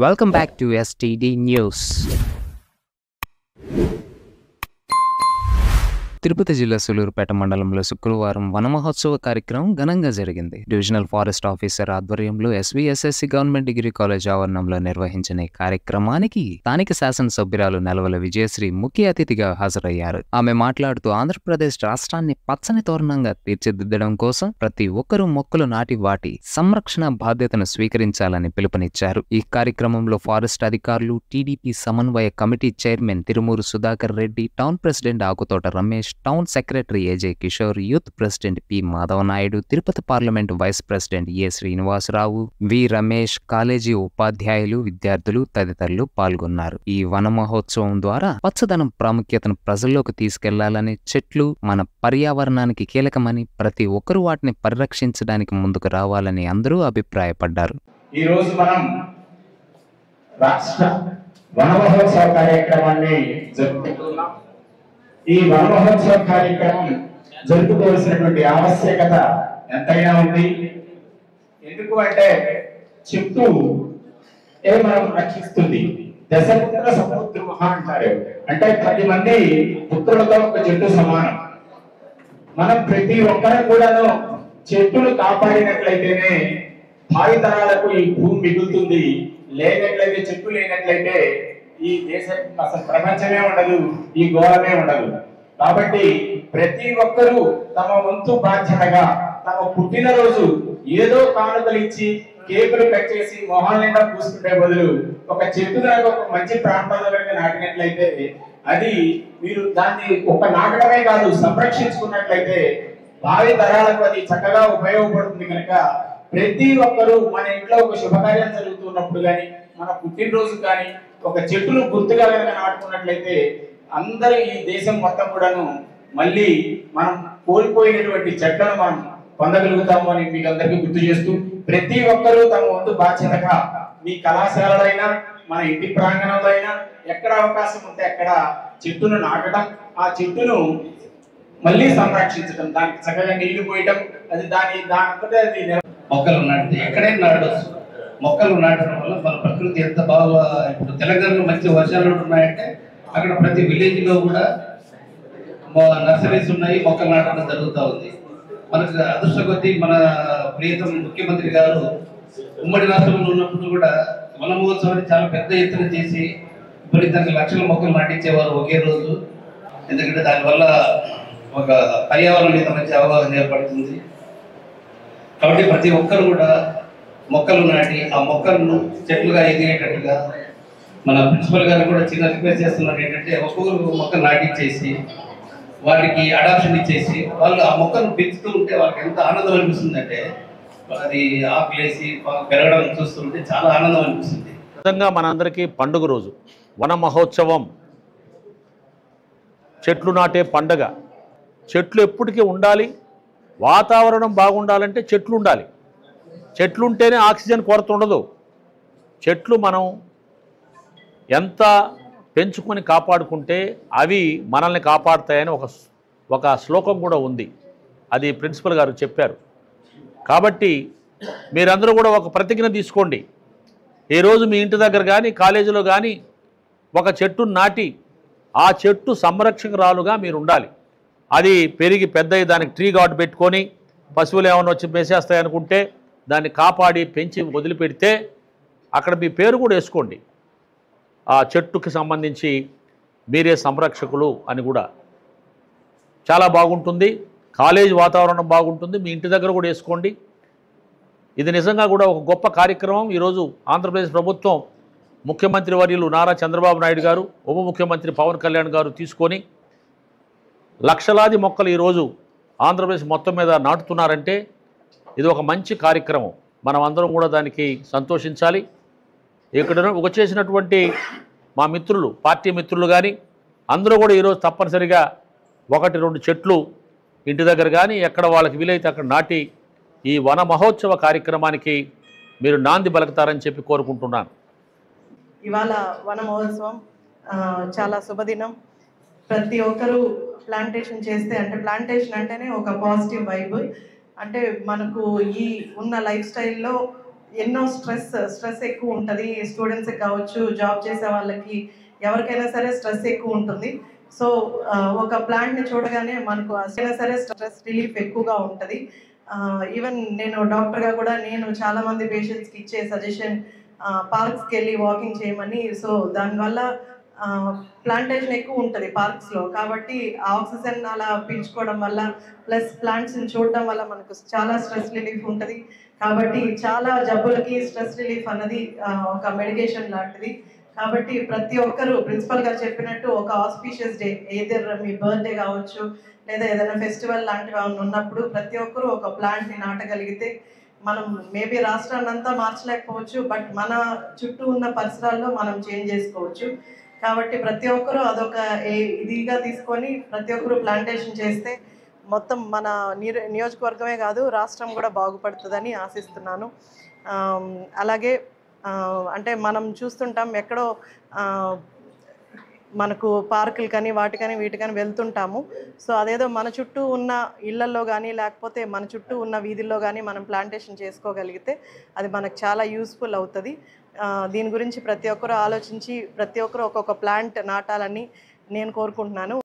Welcome back to STD News. Tirupati జిల్లా సూలూరుపేట మండలంలో శుక్రవారం వన మహోత్సవ కార్యక్రమం ఘనంగా జరిగింది. డివిజనల్ ఫారెస్ట్ ఆఫీసర్ ఆధ్వర్యంలో SVSSC గవర్నమెంట్ డిగ్రీ కాలేజ్ ఆవరణంలో నిర్వహించిన ఈ కార్యక్రమానికి స్థానిక శాసనసభ్యురాలు నెలవల విజయశ్రీ ముఖ్య అతిథిగా హాజరయ్యారు. ఆమె మాట్లాడుతూ ఆంధ్రప్రదేశ్ రాష్ట్రాన్ని పచ్చని తోరణంగా తీర్చిదిద్దడం కోసం ప్రతి ఒక్కరూ మొక్కలు నాటి వాటి సంరక్షణ బాధ్యతను స్వీకరించాలని పిలుపునిచ్చారు. ఈ కార్యక్రమంలో ఫారెస్ట్ అధికారులు, టీడీపీ సమన్వయ కమిటీ chairman Tirumuru Sudhakar Reddy, town president Akuthota Ramesh, town secretary A J Kishore, youth president P Madhava Naidu, Tirupati parliament vice president A Srinivasarao, V Ramesh, college ఉపాధ్యాయులు, విద్యార్థులు తదితరులు పాల్గొన్నారు. ఈ వన మహోత్సవం ద్వారా పచ్చదనం ప్రాముఖ్యతను ప్రజల్లోకి తీసుకెళ్లాలని, చెట్లు మన పర్యావరణానికి కీలకమని, ప్రతి ఒక్కరూ వాటిని పరిరక్షించడానికి ముందుకు రావాలని అందరూ అభిప్రాయపడ్డారు. ఈ రోజు మనం రాష్ట్ర వన మహోత్సవ కార్యక్రమాన్ని జరుపుకుంటున్నాం. ఈ వన మహోత్సవ కార్యక్రమం జరుపుకోవాల్సినటువంటి ఆవశ్యకత ఎంతైనా ఉంది. ఎందుకు అంటే చెట్టు మనం రక్షిస్తుంది. దశపుత్ర సముద్రమహ అంటారు. అంటే 10 మంది పుత్రులతో ఒక చెట్టు సమానం. మనం ప్రతి ఒక్కరు కూడాను చెట్టును కాపాడినట్లయితేనే భావితరాలకు ఈ భూమి మిగులుతుంది. లేనట్లయితే, చెట్టు లేనట్లయితే ఈ దేశం అసలు ప్రపంచమే ఉండదు, ఈ గోళమే ఉండదు. కాబట్టి ప్రతి ఒక్కరూ తమ వంతు బాధ్యతగా తమ పుట్టినరోజు ఏదో కానుకలు ఇచ్చి కేకులు కట్ చేసి మొహాల నిండా పూసుకుంటే బదులు ఒక చెట్టు కనుక ఒక మంచి ప్రాంతంలో కనుక నాటినట్లయితే అది మీరు దాన్ని ఒక నాటడమే కాదు, సంరక్షించుకున్నట్లయితే భావి తరాలకు అది చక్కగా ఉపయోగపడుతుంది. కనుక ప్రతి ఒక్కరూ మన ఇంట్లో ఒక శుభకార్యం జరుగుతున్నప్పుడు కానీ, మన పుట్టినరోజు కానీ ఒక చెట్టును గుర్తుగా కనుక నాటుకున్నట్లయితే అందరూ ఈ దేశం మొత్తం కూడాను మళ్ళీ మనం కోల్పోయినటువంటి చెట్లను మనం పొందగలుగుతాము అని మీకు అందరికీ గుర్తు చేస్తూ, ప్రతి ఒక్కరూ తమ వంతు బాధ్యతగా మీ కళాశాలైనా, మన ఇంటి ప్రాంగణంలో అయినా ఎక్కడ అవకాశం ఉంటే అక్కడ చెట్టును నాటడం, ఆ చెట్టును మళ్ళీ సంరక్షించడం, దానికి చక్కగా నీళ్లు పోయటం, అది దాని అది మొక్కలు నాటితే ఎక్కడైనా నాటవచ్చు. మొక్కలు నాటడం వల్ల మన ప్రకృతి ఎంత బాగా, ఇప్పుడు తెలంగాణలో మంచి వర్షాలు ఉన్నాయంటే అక్కడ ప్రతి విలేజ్ లో కూడా నర్సరీస్ ఉన్నాయి, మొక్కలు నాటడం జరుగుతూ ఉంది. మనకు అదృష్ట కొద్దీ మన ప్రియతమ ముఖ్యమంత్రి గారు ఉమ్మడి రాష్ట్రంలో ఉన్నప్పుడు కూడా వన మహోత్సవాన్ని చాలా పెద్ద ఎత్తున చేసి విపరీతంగా లక్షల మొక్కలు నాటించేవారు ఒకే రోజు. ఎందుకంటే దానివల్ల ఒక పర్యావరణం మీద మంచి అవగాహన ఏర్పడుతుంది. కాబట్టి ప్రతి ఒక్కరు కూడా మొక్కలు నాటి ఆ మొక్కలను చెట్లుగా ఎదిగేటట్టుగా మన ప్రిన్సిపల్ గారు కూడా చిన్న రిక్వెస్ట్ చేస్తున్నారు. ఏంటంటే ఒక్కొక్కరు మొక్కలు నాటించేసి వాటికి అడాప్షన్ ఇచ్చేసి వాళ్ళు ఆ మొక్కను పెంచుతూ ఉంటే వాళ్ళకి ఎంత ఆనందం అనిపిస్తుందంటే, అది ఆకులేసి పెరగడం చూస్తుంటే చాలా ఆనందం అనిపిస్తుంది. నిజంగా మనందరికీ పండుగ రోజు వన మహోత్సవం, చెట్లు నాటే పండగ. చెట్లు ఎప్పటికీ ఉండాలి. వాతావరణం బాగుండాలంటే చెట్లు ఉండాలి. చెట్లు ఉంటేనే ఆక్సిజన్ కొరత ఉండదు. చెట్లు మనం ఎంత పెంచుకొని కాపాడుకుంటే అవి మనల్ని కాపాడుతాయని ఒక శ్లోకం కూడా ఉంది. అది ప్రిన్సిపల్ గారు చెప్పారు. కాబట్టి మీరందరూ కూడా ఒక ప్రతిజ్ఞ తీసుకోండి. ఈరోజు మీ ఇంటి దగ్గర కానీ, కాలేజీలో కానీ ఒక చెట్టును నాటి ఆ చెట్టు సంరక్షకురాలుగా మీరు ఉండాలి. అది పెరిగి పెద్దయి దానికి ట్రీ గార్డ్ పెట్టుకొని పశువులు ఏమైనా వచ్చి మేసేస్తాయి అనుకుంటే దాన్ని కాపాడి పెంచి వదిలిపెడితే అక్కడ మీ పేరు కూడా వేసుకోండి. ఆ చెట్టుకి సంబంధించి మీరే సంరక్షకులు అని కూడా చాలా బాగుంటుంది. కాలేజ్ వాతావరణం బాగుంటుంది. మీ ఇంటి దగ్గర కూడా వేసుకోండి. ఇది నిజంగా కూడా ఒక గొప్ప కార్యక్రమం. ఈరోజు ఆంధ్రప్రదేశ్ ప్రభుత్వం ముఖ్యమంత్రి వర్యులు నారా చంద్రబాబు నాయుడు గారు, ఉప ముఖ్యమంత్రి పవన్ కళ్యాణ్ గారు తీసుకొని లక్షలాది మొక్కలు ఈరోజు ఆంధ్రప్రదేశ్ మొత్తం మీద నాటుతున్నారంటే ఇది ఒక మంచి కార్యక్రమం. మనం అందరం కూడా దానికి సంతోషించాలి. ఇక్కడ వచ్చేసినటువంటి మా మిత్రులు, పార్టీ మిత్రులు కానీ అందరూ కూడా ఈరోజు తప్పనిసరిగా 1-2 చెట్లు ఇంటి దగ్గర కానీ ఎక్కడ వాళ్ళకి వీలైతే అక్కడ నాటి ఈ వన మహోత్సవ కార్యక్రమానికి మీరు నాంది పలుకుతారని చెప్పి కోరుకుంటున్నాను. ఇవాళ వన మహోత్సవం చాలా శుభదినం. ప్రతి ఒక్కరూ ప్లాంటేషన్ చేస్తే, అంటే ప్లాంటేషన్ అంటేనే ఒక పాజిటివ్ వైబ్. అంటే మనకు ఈ ఉన్న లైఫ్ స్టైల్లో ఎన్నో స్ట్రెస్ ఎక్కువ ఉంటుంది. స్టూడెంట్స్కి కావచ్చు, జాబ్ చేసే వాళ్ళకి, ఎవరికైనా సరే స్ట్రెస్ ఎక్కువ ఉంటుంది. సో ఒక ప్లాంట్ని చూడగానే మనకు అయినా సరే స్ట్రెస్ రిలీఫ్ ఎక్కువగా ఉంటుంది. ఈవెన్ నేను డాక్టర్గా కూడా నేను చాలామంది పేషెంట్స్కి ఇచ్చే సజెషన్ పార్క్స్కి వెళ్ళి వాకింగ్ చేయమని. సో దానివల్ల ప్లాంటేషన్ ఎక్కువ ఉంటుంది పార్క్స్లో, కాబట్టి ఆక్సిజన్ అలా పీల్చుకోవడం వల్ల ప్లస్ ప్లాంట్స్ని చూడడం వల్ల మనకు చాలా స్ట్రెస్ రిలీఫ్ ఉంటుంది. కాబట్టి చాలా జబ్బులకి స్ట్రెస్ రిలీఫ్ అన్నది ఒక మెడికేషన్ లాంటిది. కాబట్టి ప్రతి ఒక్కరు ప్రిన్సిపల్ గారు చెప్పినట్టు ఒక ఆస్పీషియస్ డే, ఏదర్ మీ బర్త్డే కావచ్చు లేదా ఏదైనా ఫెస్టివల్ లాంటివి ఏమైనా ఉన్నప్పుడు ప్రతి ఒక్కరూ ఒక ప్లాంట్ని నాటగలిగితే మనం మేబీ రాష్ట్రాన్ని అంతా మార్చలేకపోవచ్చు, బట్ మన చుట్టూ ఉన్న పరిసరాల్లో మనం చేంజ్ చేసుకోవచ్చు. కాబట్టి ప్రతి ఒక్కరూ అదొక ఇదిగా తీసుకొని ప్రతి ఒక్కరూ ప్లాంటేషన్ చేస్తే మొత్తం మన నియోజకవర్గమే కాదు రాష్ట్రం కూడా బాగుపడుతుందని ఆశిస్తున్నాను. అలాగే అంటే మనం చూస్తుంటాం ఎక్కడో మనకు పార్కులు కానీ వాటికని వీటికని వెళ్తుంటాము. సో అదేదో మన చుట్టూ ఉన్న ఇళ్లల్లో కానీ లేకపోతే మన చుట్టూ ఉన్న వీధుల్లో కానీ మనం ప్లాంటేషన్ చేసుకోగలిగితే అది మనకు చాలా యూస్ఫుల్ అవుతుంది. దీని గురించి ప్రతి ఒక్కరూ ఆలోచించి ప్రతి ఒక్కరూ ఒక్కొక్క ప్లాంట్ నాటాలని నేను కోరుకుంటున్నాను.